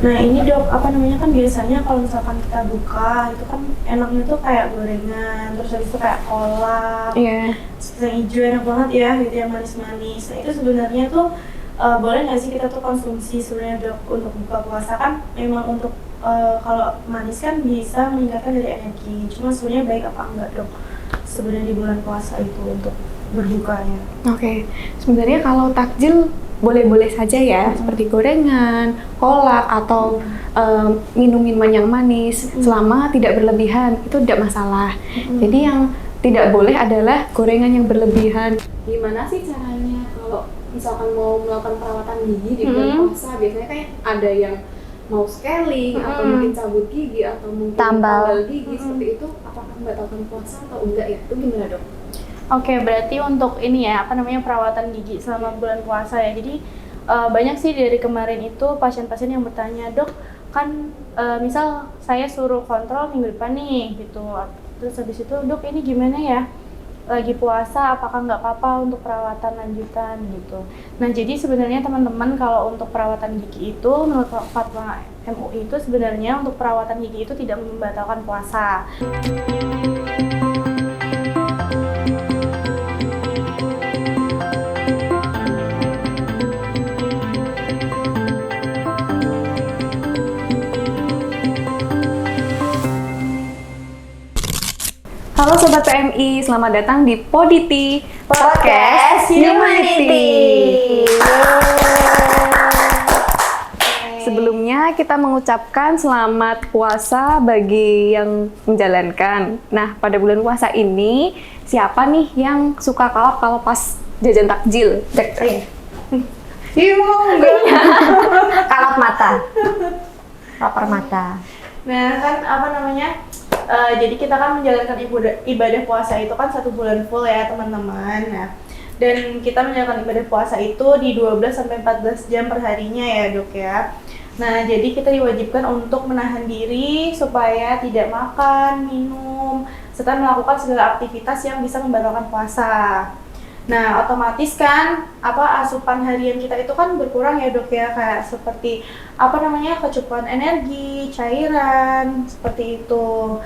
Nah ini dok, apa namanya kan biasanya kalau misalkan kita buka itu kan enaknya tuh kayak gorengan, terus habis itu kayak kolak, Iya. yang hijau enak banget ya, gitu yang manis-manis. Nah itu sebenarnya tuh boleh nggak sih kita tuh konsumsi sebenarnya dok untuk buka puasa kan memang untuk kalau manis kan bisa meningkatkan dari energi. Cuma sebenarnya baik apa enggak dok sebenarnya di bulan puasa itu untuk berbukanya? Oke. Sebenarnya kalau takjil boleh-boleh saja ya, seperti gorengan, kolak atau minum minuman yang manis selama tidak berlebihan, itu tidak masalah. Jadi yang tidak boleh adalah gorengan yang berlebihan. Gimana sih caranya kalau misalkan mau melakukan perawatan gigi di bulan puasa? Biasanya kayak ada yang mau scaling atau mungkin cabut gigi atau mungkin tambal gigi seperti itu. Apakah membatalkan puasa atau enggak ya? Itu gimana dok? Oke, berarti untuk ini ya, apa namanya perawatan gigi selama bulan puasa ya. Jadi banyak sih dari kemarin itu pasien-pasien yang bertanya, dok kan misal saya suruh kontrol minggu depan nih gitu. Terus habis itu, dok ini gimana ya? Lagi puasa, apakah nggak apa-apa untuk perawatan lanjutan gitu. Nah jadi sebenarnya teman-teman kalau untuk perawatan gigi itu menurut fatwa MUI itu sebenarnya untuk perawatan gigi itu tidak membatalkan puasa. Halo Sobat PMI, selamat datang di Poditi Podcast Humanity. Sebelumnya kita mengucapkan selamat puasa bagi yang menjalankan. Nah, pada bulan puasa ini, siapa nih yang suka kalap kalau pas jajan takjil? Doktrin. Iya, enggak. Kalap mata. Lapar mata. Nah kan apa namanya, jadi kita kan menjalankan ibadah puasa itu kan 1 bulan full ya teman-teman. Nah, dan kita menjalankan ibadah puasa itu di 12-14 jam per harinya ya dok ya. Nah jadi kita diwajibkan untuk menahan diri supaya tidak makan, minum, serta melakukan segala aktivitas yang bisa membatalkan puasa. Nah, otomatis kan asupan harian kita itu kan berkurang ya dok ya, kayak seperti kecukupan energi, cairan, seperti itu.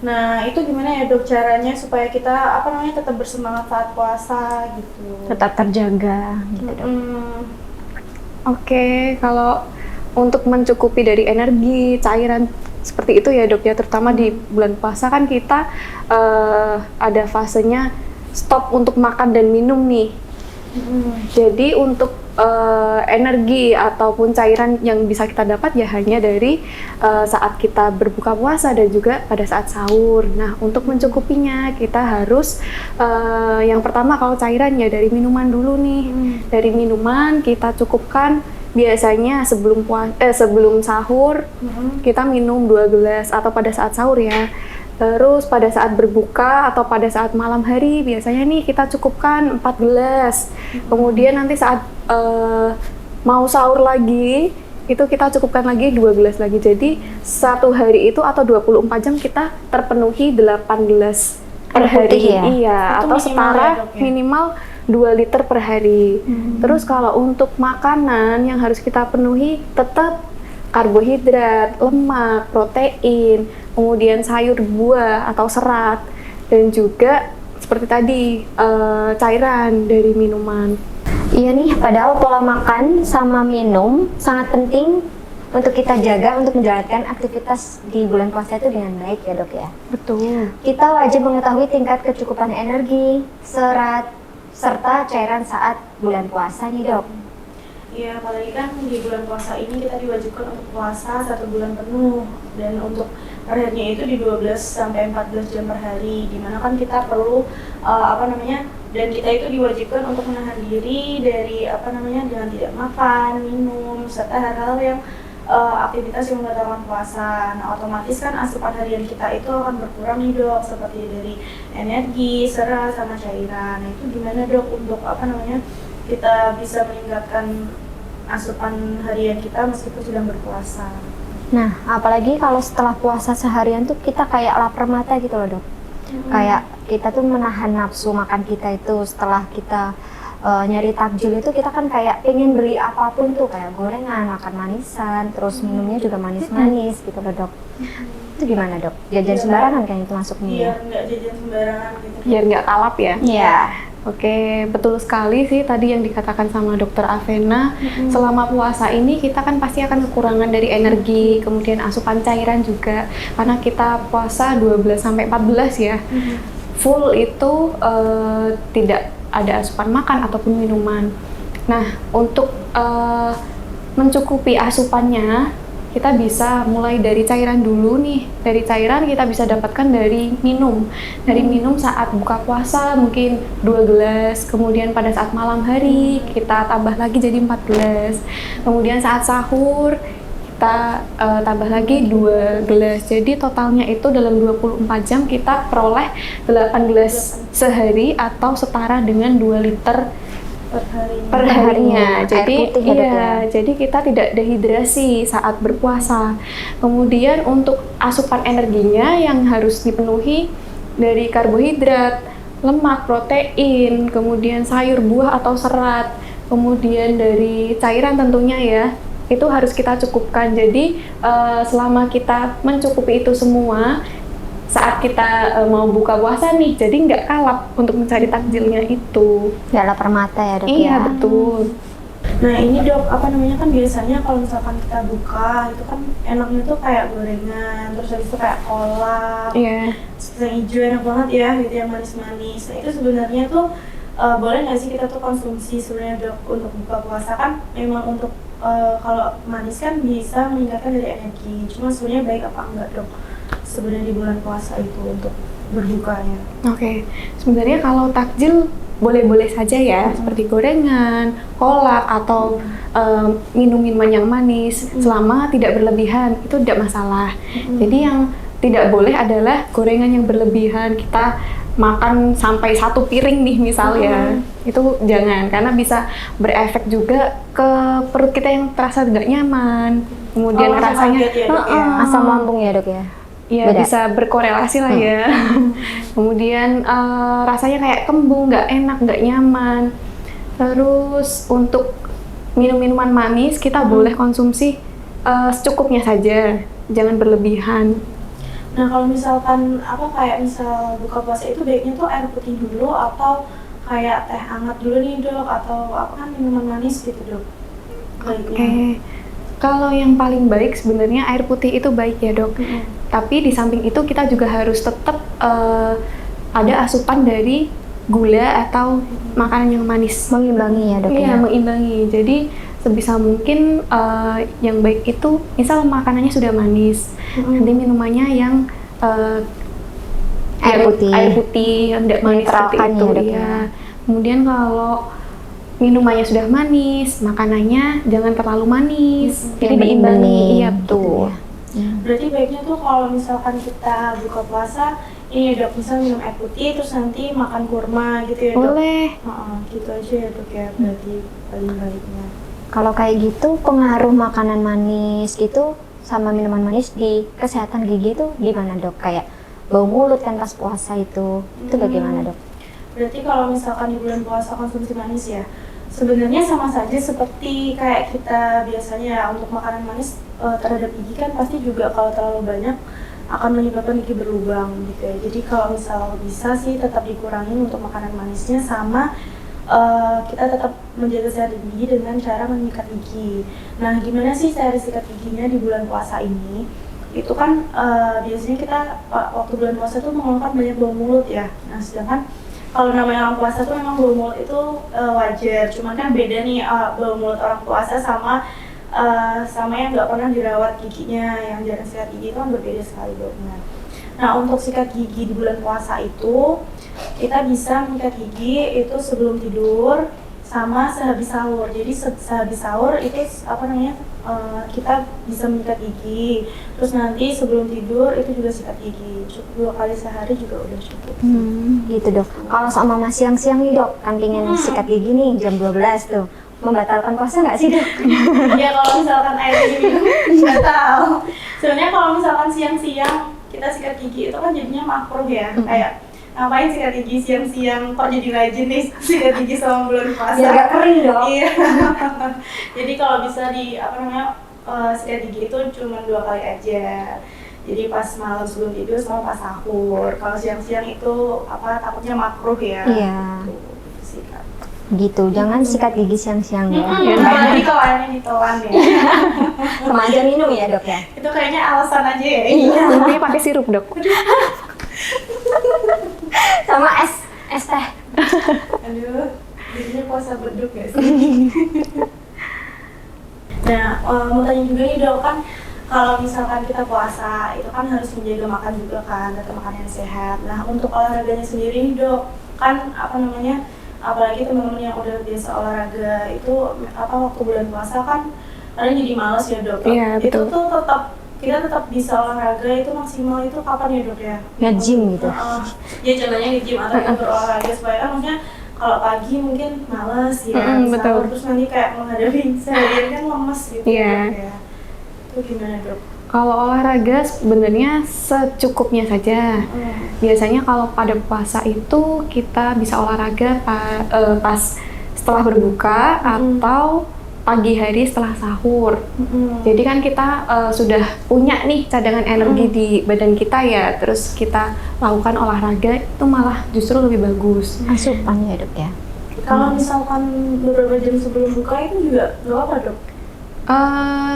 Nah, itu gimana ya dok caranya supaya kita tetap bersemangat saat puasa gitu. Tetap terjaga gitu dok. Oke, kalau untuk mencukupi dari energi, cairan seperti itu ya dok ya, terutama di bulan puasa kan kita ada fasenya stop untuk makan dan minum nih. Jadi untuk energi ataupun cairan yang bisa kita dapat ya hanya dari saat kita berbuka puasa dan juga pada saat sahur. Nah, untuk mencukupinya kita harus yang pertama kalau cairan ya dari minuman dulu nih. Dari minuman kita cukupkan biasanya sebelum sahur kita minum 2 gelas atau pada saat sahur ya. Terus pada saat berbuka atau pada saat malam hari biasanya nih kita cukupkan 4 gelas. Kemudian nanti saat mau sahur lagi itu kita cukupkan lagi 2 gelas lagi. Jadi satu hari itu atau 24 jam kita terpenuhi 8 gelas per hari. Ya? Iya, Itu atau minimal setara ya, dok, ya? minimal 2 liter per hari. Terus kalau untuk makanan yang harus kita penuhi tetap karbohidrat, lemak, protein, kemudian sayur, buah atau serat, dan juga seperti tadi cairan dari minuman. Iya nih, padahal pola makan sama minum sangat penting untuk kita jaga untuk menjalankan aktivitas di bulan puasa itu dengan baik ya dok ya. Betul. Kita wajib mengetahui tingkat kecukupan energi, serat, serta cairan saat bulan puasa nih dok. Iya, apalagi kan di bulan puasa ini kita diwajibkan untuk puasa 1 bulan penuh, dan untuk perharinya itu di 12-14 jam per hari, dimana kan kita perlu dan kita itu diwajibkan untuk menahan diri dari dengan tidak makan, minum, serta hal-hal yang aktivitas yang membatalkan puasa. Nah, otomatis kan asupan harian kita itu akan berkurang nih dok, seperti dari energi, serat, sama cairan. Nah, itu gimana dok untuk kita bisa meningkatkan asupan harian kita meskipun sedang berpuasa? Nah, apalagi kalau setelah puasa seharian tuh kita kayak lapar mata gitu loh dok. Kayak kita tuh menahan nafsu makan kita itu setelah kita nyari takjil itu kita kan kayak pengen beli apapun tuh, kayak gorengan, makan manisan, terus minumnya juga manis-manis gitu loh dok. Itu gimana dok? Jajan sembarangan kan itu masuknya? Biar nggak jajan sembarangan gitu. Biar nggak kalap ya. Iya. Oke, betul sekali sih tadi yang dikatakan sama Dokter Avena. Selama puasa ini kita kan pasti akan kekurangan dari energi, kemudian asupan cairan juga. Karena kita puasa 12 sampai 14 ya. Full itu tidak ada asupan makan ataupun minuman. Nah, untuk mencukupi asupannya, kita bisa mulai dari cairan dulu nih. Dari cairan kita bisa dapatkan dari minum. Dari minum saat buka puasa mungkin 2 gelas, kemudian pada saat malam hari kita tambah lagi jadi 4 gelas. Kemudian saat sahur kita tambah lagi 2 gelas. Jadi totalnya itu dalam 24 jam kita peroleh 8 gelas sehari atau setara dengan 2 liter per harinya. Jadi Air putih ya, Dok, ya? jadi kita tidak dehidrasi saat berpuasa. Kemudian untuk asupan energinya yang harus dipenuhi dari karbohidrat, lemak, protein, kemudian sayur, buah atau serat, kemudian dari cairan tentunya ya, itu harus kita cukupkan. Jadi selama kita mencukupi itu semua, saat kita mau buka puasa nih, jadi nggak kalap untuk mencari takjilnya itu. Nggak lapar mata ya dok Iya, ya? betul. Nah ini dok, apa namanya kan biasanya kalau misalkan kita buka itu kan enaknya tuh kayak gorengan, terus habis itu kayak kolak, Iya. yang hijau enak banget ya gitu, yang manis-manis. Nah itu sebenarnya tuh boleh nggak sih kita tuh konsumsi sebenarnya dok untuk buka puasa? Kan memang untuk kalau manis kan bisa meningkatkan dari energi, cuma sebenarnya baik apa enggak dok sebenarnya di bulan puasa itu untuk berbukanya? Oke, sebenarnya kalau takjil boleh-boleh saja ya, seperti gorengan, kolak, atau minum-minuman yang manis, selama tidak berlebihan, itu tidak masalah. Jadi yang tidak boleh adalah gorengan yang berlebihan, kita makan sampai 1 piring nih misalnya, itu jangan, karena bisa berefek juga ke perut kita yang terasa nggak nyaman, kemudian rasa rasanya kaget ya, Dok, ya? Asam lambung ya dok ya? ya Beda? bisa berkorelasi lah ya. Kemudian rasanya kayak kembung, nggak enak, nggak nyaman. Terus untuk minum-minuman manis kita boleh konsumsi secukupnya saja, jangan berlebihan. Nah kalau misalkan apa kayak misal buka puasa itu baiknya tuh air putih dulu atau kayak teh hangat dulu nih dok, atau apa kan minuman manis gitu dok baiknya? Oke. Kalau yang paling baik sebenarnya air putih itu baik ya dok. Tapi di samping itu kita juga harus tetap ada asupan dari gula atau makanan yang manis. Mengimbangi ya dok Iya, ya? mengimbangi. Jadi sebisa mungkin yang baik itu misal makanannya sudah manis, nanti minumannya yang Air putih. air putih yang tidak manis seperti Menetralkan itu ya, Dok, ya. ya. Kemudian kalau minumannya sudah manis, makanannya jangan terlalu manis. Jadi Yang diimbangi. bening, Iya, gitu betul. ya. Berarti baiknya tuh kalau misalkan kita buka puasa ini ya dok, misal minum air putih terus nanti makan kurma gitu ya dok? Boleh. Gitu aja ya dok ya, berarti paling baiknya. Kalau kayak gitu pengaruh makanan manis gitu sama minuman manis di kesehatan gigi itu gimana dok? Kayak bau mulut kan pas puasa itu bagaimana dok? Berarti kalau misalkan di bulan puasa konsumsi manis ya, sebenarnya sama saja seperti kayak kita biasanya ya, untuk makanan manis terhadap gigi kan pasti juga kalau terlalu banyak akan menyebabkan gigi berlubang gitu ya. Jadi kalau misal bisa sih tetap dikurangin untuk makanan manisnya, sama kita tetap menjaga sehat gigi dengan cara menyikat gigi. Nah gimana sih cara sikat giginya di bulan puasa ini? Itu kan biasanya kita waktu bulan puasa tuh mengeluarkan banyak bau mulut ya. Nah sedangkan kalau namanya orang puasa tuh memang bau mulut itu wajar, cuman kan beda nih bau mulut orang puasa sama yang nggak pernah dirawat giginya, yang jarang sikat gigi itu kan berbeda sekali baunya. Nah untuk sikat gigi di bulan puasa itu kita bisa menyikat gigi itu sebelum tidur sama sehabis sahur. Jadi sehabis sahur itu kita bisa menyikat gigi, terus nanti sebelum tidur itu juga sikat gigi. Cukup 2 kali sehari juga udah cukup. Gitu dok. Kalau sama mas siang-siang nih dok, kan pengen sikat gigi nih jam 12 tuh, membatalkan puasa nggak sih dok? Ya kalau misalkan air diminum nggak tahu. Sebenarnya kalau misalkan siang-siang kita sikat gigi itu kan jadinya makruh ya, kayak ngapain sikat gigi siang-siang, kok jadi rajin nih sikat gigi selama bulan puasa. Biar gak kering dong. Iya. Jadi kalau bisa sikat gigi itu cuma 2 kali aja. Jadi pas malam sebelum tidur sama pas sahur. Kalau siang-siang itu takutnya makruh ya. Iya. Tuh, sikat. Gitu, jangan sikat gigi siang-siang ya. Apalagi kalau airnya ditelan ya. Sama aja minum ya dok ya. Itu kayaknya alasan aja ya. Iya. Intinya pakai sirup, Dok. Sama es teh. Aduh, jadinya puasa beduk ya sih. Nah, mau tanya juga nih dok, kan kalau misalkan kita puasa itu kan harus menjaga makan juga kan, tetap makan yang sehat. Nah, untuk olahraganya sendiri nih dok, kan apalagi teman-teman yang udah biasa olahraga itu waktu bulan puasa kan kadang jadi males ya dok. Iya, betul. Itu tuh kita tetap bisa olahraga itu maksimal itu kapan ya dok ya? Nge-gym gitu. Ya contohnya nge-gym atau berolahraga supaya kan maksudnya kalau pagi mungkin males ya, betul. sahur, terus nanti kayak menghadapi seharian kan lemes gitu. Iya. Dok, ya. Itu gimana dok? Kalau olahraga sebenarnya secukupnya saja. Biasanya kalau pada puasa itu kita bisa olahraga pas setelah berbuka atau pagi hari setelah sahur. Jadi kan kita sudah punya nih cadangan energi di badan kita ya, terus kita lakukan olahraga itu malah justru lebih bagus. Asupan ya dok ya. Kalau misalkan beberapa jam sebelum buka itu juga nggak apa dok?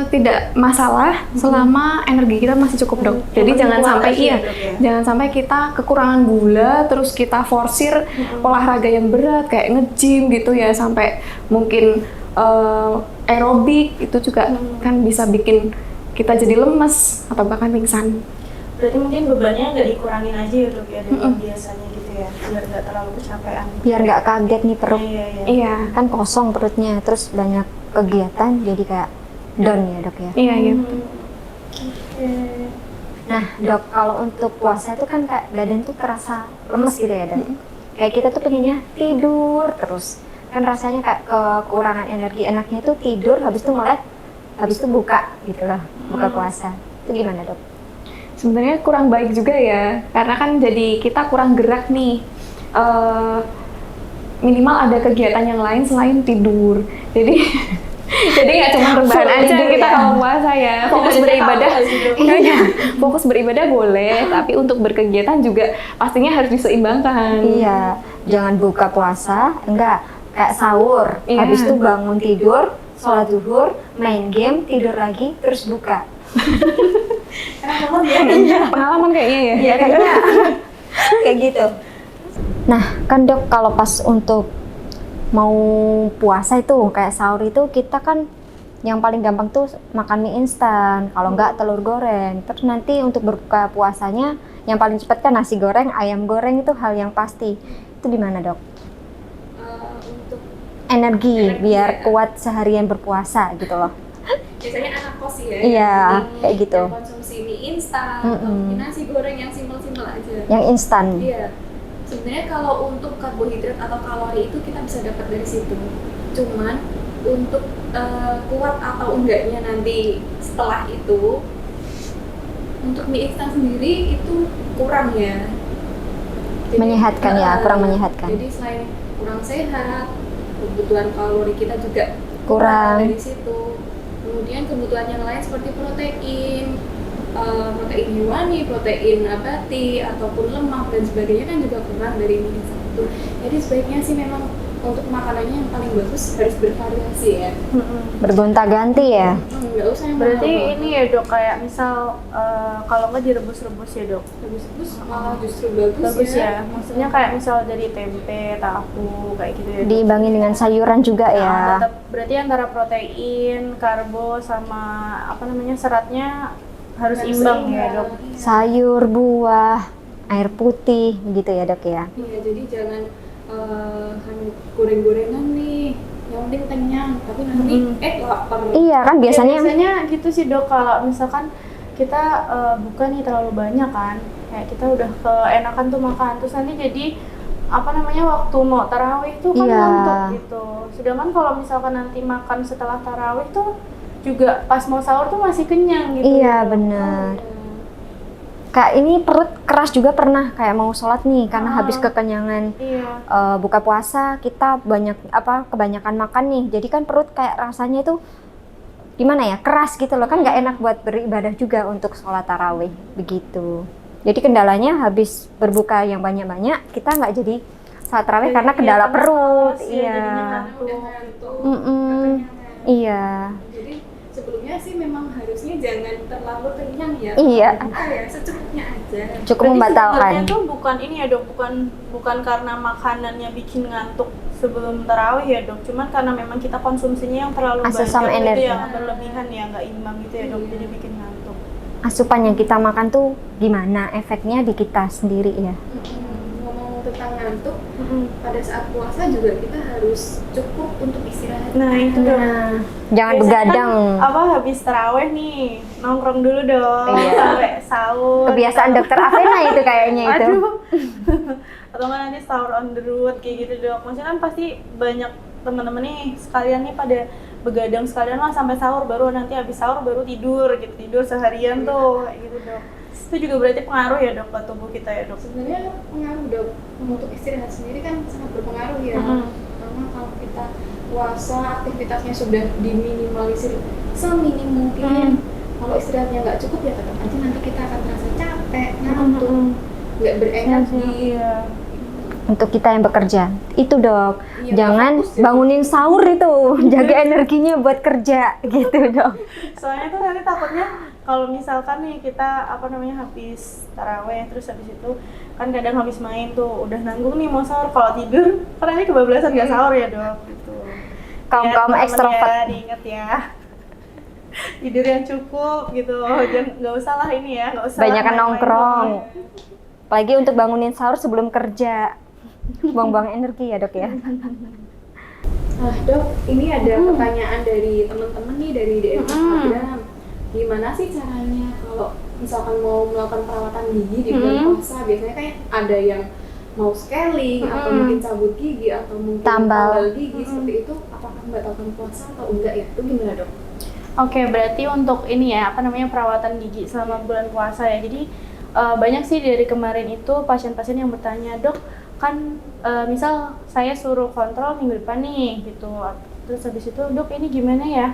Tidak masalah selama energi kita masih cukup dok. Jadi jangan sampai jangan sampai kita kekurangan gula terus kita forsir olahraga yang berat kayak nge-gym gitu ya, sampai mungkin aerobik itu juga kan bisa bikin kita jadi lemes atau bahkan pingsan. Berarti mungkin bebannya nggak dikurangin aja ya dok ya dari biasanya gitu ya, biar nggak terlalu kecapean. Biar nggak kaget nih perut. Iya. Kan kosong perutnya, terus banyak kegiatan jadi kayak down ya dok ya. Iya. Nah dok, kalau untuk puasa itu kan kayak badan tuh terasa lemes gitu ya dok. Kayak kita tuh pengennya tidur terus. Kan rasanya kayak kekurangan energi. Enaknya tuh tidur, habis itu buka gitu loh, buka puasa. Itu gimana dok? Sebenarnya kurang baik juga ya, karena kan jadi kita kurang gerak nih. Minimal ada kegiatan yang lain selain tidur. Jadi nggak cuma rebahan aja kita kalau puasa ya. Fokus beribadah, fokus beribadah boleh, tapi untuk berkegiatan juga pastinya harus diseimbangkan. Iya, jangan buka puasa, enggak kayak sahur, habis itu bangun tidur, sholat zuhur, main game, tidur lagi, terus buka. Pengalaman kayaknya ya. Iya kayaknya kayak gitu. Nah kan dok, kalau pas untuk mau puasa itu kayak sahur itu kita kan yang paling gampang tuh makan mie instan, kalau enggak telur goreng. Terus nanti untuk berbuka puasanya yang paling cepat kan nasi goreng, ayam goreng, itu hal yang pasti. Itu gimana dok? Untuk energi biar kuat seharian berpuasa gitu loh. biasanya anak kos ya. Iya, kayak gitu. Yang konsumsi mie instan atau nasi goreng yang simpel-simpel aja. Yang instan. Iya. Sebenarnya kalau untuk karbohidrat atau kalori itu kita bisa dapat dari situ. Cuman untuk kuat atau enggaknya nanti setelah itu, untuk mie instan sendiri itu kurang ya. Jadi, menyehatkan ya, kurang menyehatkan. Jadi selain kurang sehat, kebutuhan kalori kita juga kurang dari situ. Kemudian kebutuhan yang lain seperti protein hewani, protein nabati, ataupun lemak dan sebagainya kan juga kurang dari mie instan itu. Jadi sebaiknya sih memang untuk makanannya yang paling bagus harus bervariasi ya. Bergonta-ganti ya. Nggak usah yang Berarti mahal-mahal. ini ya dok, kayak misal kalau nggak direbus-rebus ya dok. Rebus malah justru bagus ya. Maksudnya kayak misal dari tempe, tahu kayak gitu ya. Dok. Diimbangi dengan sayuran juga ya. Tetap berarti antara protein, karbo sama seratnya harus imbang ya dok. Sayur, buah, air putih gitu ya dok ya. Iya, jadi jangan hanya goreng-gorengan nih, yang penting kenyang, tapi nanti lapar. Iya kan biasanya. Biasanya gitu sih dok, kalau misalkan kita buka nih terlalu banyak kan, kayak kita udah keenakan tuh makan, terus nanti jadi waktu mau tarawih tuh kan ngantuk gitu. Sedangkan kalau misalkan nanti makan setelah tarawih tuh juga pas mau sahur tuh masih kenyang gitu. Iya bener. Kak ini perut keras juga pernah kayak mau sholat nih karena habis kekenyangan Iya. buka puasa kita kebanyakan makan nih, jadi kan perut kayak rasanya itu gimana ya, keras gitu loh, kan nggak enak buat beribadah juga untuk sholat tarawih begitu. Jadi kendalanya habis berbuka yang banyak-banyak kita nggak jadi sholat tarawih karena kendala perut. Iya. Iya. Jadi sebelumnya sih memang harusnya jangan terlalu kenyang ya. Iya. Buka ya secukupnya aja. Cukup Berarti membatalkan. sebenarnya tuh bukan ini ya dok, bukan karena makanannya bikin ngantuk sebelum tarawih ya dok, cuman karena memang kita konsumsinya yang terlalu Asupan banyak energi. gitu, yang berlebihan ya, nggak imbang gitu ya dok, jadi bikin ngantuk. Asupan yang kita makan tuh gimana efeknya di kita sendiri ya. Ngomong tentang ngantuk, pada saat puasa juga kita harus cukup untuk istirahat. Nah itu dok. Jangan Biasanya begadang. Kan, habis taraweh nih nongkrong dulu dong sampai sahur. Kebiasaan dokter Avena itu kayaknya itu. Aduh. Atau nggak nanti sahur on the road kayak gitu dok. Maksudnya kan pasti banyak teman-teman nih sekalian nih pada begadang sekalian lah sampai sahur, baru nanti habis sahur baru tidur gitu, tidur seharian tuh kayak gitu dok. Itu juga berarti pengaruh ya dok buat tubuh kita ya dok. Sebenarnya pengaruh dok, untuk istirahat sendiri kan sangat berpengaruh ya. Karena kalau kita puasa aktivitasnya sudah diminimalisir seminim mungkin. Kalau istirahatnya nggak cukup ya tetap aja nanti kita akan merasa capek, ngantuk, nggak berenergi. Iya. Untuk kita yang bekerja itu dok, Iya, jangan fokus ya. bangunin sahur itu, jaga energinya buat kerja gitu dok. Soalnya tuh nanti takutnya kalau misalkan nih kita habis taraweh terus habis itu kan kadang habis main tuh udah nanggung nih mau sahur, kalau tidur kan nanti kebablasan nggak sahur ya dok gitu. Kaum Ya, teman-teman ekstrovert. ya, diingat ya. Tidur yang cukup gitu, jangan nggak usah lah ini ya, nggak usah lah Banyakan main-main nongkrong. doang. Apalagi untuk bangunin sahur sebelum kerja, buang-buang energi ya dok ya. Nah dok, ini ada pertanyaan dari teman-teman nih dari DM Instagram. Gimana sih caranya kalau misalkan mau melakukan perawatan gigi di bulan puasa? Biasanya kayak ada yang mau scaling atau mungkin cabut gigi atau mungkin Tambal. gigi seperti itu. Apakah membatalkan puasa atau enggak ya? Itu gimana dok? Oke, berarti untuk ini ya, perawatan gigi selama bulan puasa ya. Jadi banyak sih dari kemarin itu pasien-pasien yang bertanya, dok, kan misal saya suruh kontrol minggu depan nih gitu. Terus habis itu, dok ini gimana ya?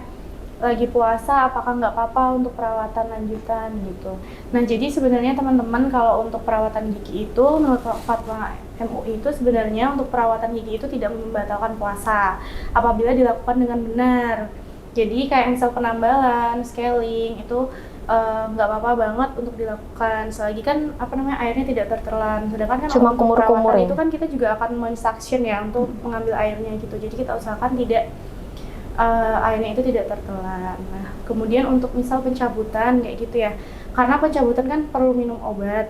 Lagi puasa, apakah nggak apa-apa untuk perawatan lanjutan gitu. Nah, jadi sebenarnya teman-teman kalau untuk perawatan gigi itu menurut fatwa MUI itu sebenarnya untuk perawatan gigi itu tidak membatalkan puasa apabila dilakukan dengan benar. Jadi kayak misal penambalan, scaling itu nggak apa-apa banget untuk dilakukan selagi kan airnya tidak tertelan. Sedangkan kan Cuma untuk kumur-kumur perawatan ya? itu kan kita juga akan men-suction ya untuk mengambil airnya gitu. Jadi kita usahakan tidak airnya itu tidak tertelan. Nah, kemudian untuk misal pencabutan kayak gitu ya, karena pencabutan kan perlu minum obat.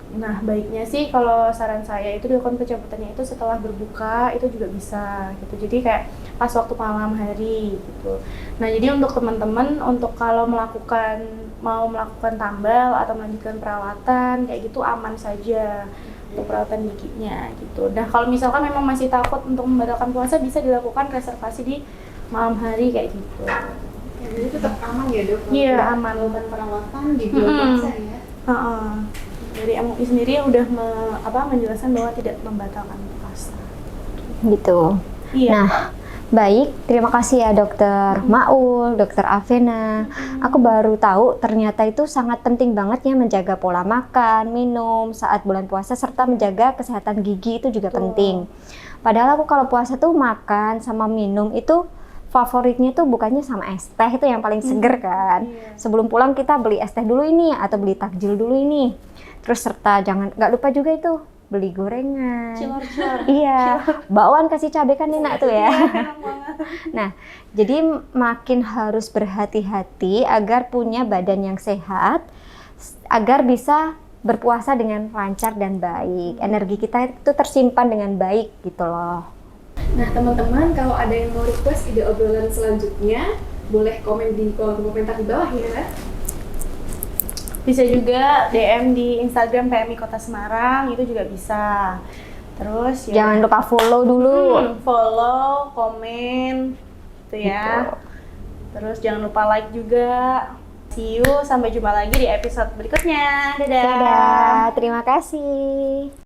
Nah, baiknya sih kalau saran saya itu dilakukan pencabutannya itu setelah berbuka itu juga bisa gitu. Jadi kayak pas waktu malam hari gitu. Nah, jadi untuk teman-teman untuk kalau mau melakukan tambal atau melanjutkan perawatan kayak gitu aman saja untuk perawatan giginya gitu. Nah, kalau misalkan memang masih takut untuk membatalkan puasa bisa dilakukan reservasi di malam hari kayak gitu. Ya, jadi tetap aman ya dok? kalau Iya, kita aman. melakukan perawatan di bulan puasa ya? Dari MUI sendiri udah menjelaskan bahwa tidak membatalkan puasa. Gitu. Iya. Nah, baik, terima kasih ya dokter Maul, dokter Avena. Aku baru tahu ternyata itu sangat penting banget ya menjaga pola makan, minum saat bulan puasa serta menjaga kesehatan gigi itu juga penting. Padahal aku kalau puasa tuh makan sama minum itu favoritnya tuh bukannya sama es teh itu yang paling seger kan. Sebelum pulang kita beli es teh dulu ini atau beli takjil dulu ini. Terus serta nggak lupa juga itu beli gorengan. Cilor-cilor. Iya, bakwan kasih cabai kan enak tuh ya. Enak banget. Nah, jadi makin harus berhati-hati agar punya badan yang sehat, agar bisa berpuasa dengan lancar dan baik. Energi kita itu tersimpan dengan baik gitu loh. Nah teman-teman, kalau ada yang mau request ide obrolan selanjutnya, boleh komen di kolom komentar di bawah ya. Bisa juga DM di Instagram PMI Kota Semarang, itu juga bisa. Terus ya Jangan lupa follow dulu. follow, komen gitu ya. Terus jangan lupa like juga. see you. Sampai jumpa lagi di episode berikutnya. Dadah. Dadah, terima kasih.